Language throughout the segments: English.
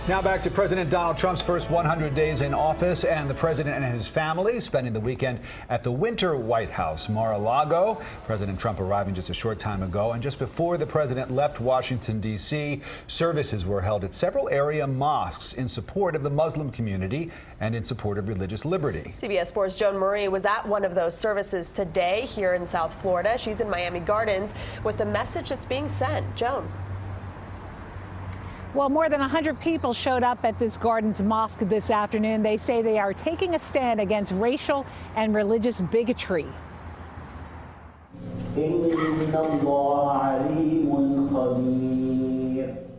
Now back to President Donald Trump's first 100 days in office, and the president and his family spending the weekend at the Winter White House, Mar-a-Lago. President Trump arriving just a short time ago, and just before the president left Washington, D.C., services were held at several area mosques in support of the Muslim community and in support of religious liberty. CBS 4's Joan was at one of those services today here in South Florida. She's in Miami Gardens with the message that's being sent. Joan. Well, more than 100 people showed up at this Gardens Mosque this afternoon. They say they are taking a stand against racial and religious bigotry.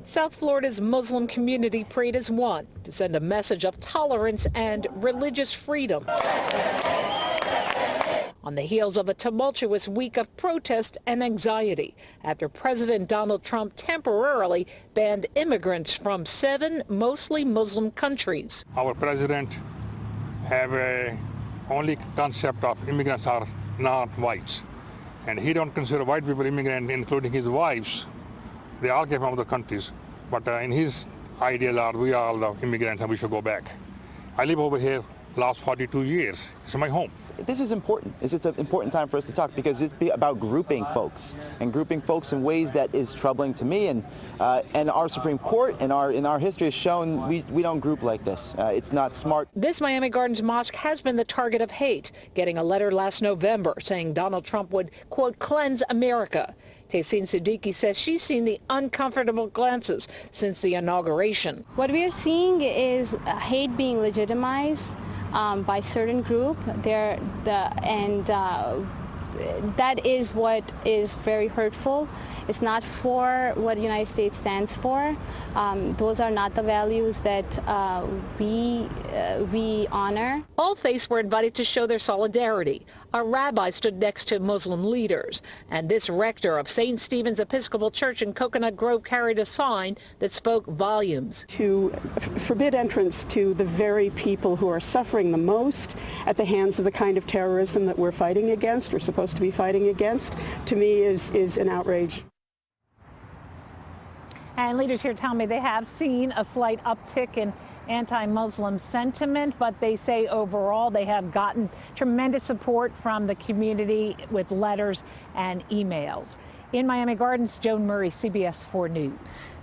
South Florida's Muslim community prayed as one to send a message of tolerance and religious freedom. On the heels of a tumultuous week of protest and anxiety after President Donald Trump temporarily banned immigrants from 7 mostly Muslim countries. Our president have a only concept of immigrants are not whites, and he don't consider white people immigrant, including his wives. They all came from other countries, but in his ideal are we are all the immigrants and we should go back. I live over here last 42 years. It's my home. This is important. This is an important time for us to talk because it's about grouping folks in ways that is troubling to me. And our Supreme Court in our history has shown we don't group like this. It's not smart. This Miami Gardens mosque has been the target of hate, getting a letter last November saying Donald Trump would, quote, cleanse America. Tehseen Siddiqui says she's seen the uncomfortable glances since the inauguration. What we are seeing is hate being legitimized by certain group. That is what is very hurtful. It's not for what the United States stands for. Those are not the values that we honor. All faiths were invited to show their solidarity. A rabbi stood next to Muslim leaders, and this rector of St. Stephen's Episcopal Church in Coconut Grove carried a sign that spoke volumes. To forbid entrance to the very people who are suffering the most at the hands of the kind of terrorism that we're fighting against, or supposed to be fighting against, to me is an outrage. And leaders here tell me they have seen a slight uptick in anti-Muslim sentiment, but they say overall they have gotten tremendous support from the community with letters and emails. In Miami Gardens, Joan Murray, CBS 4 News.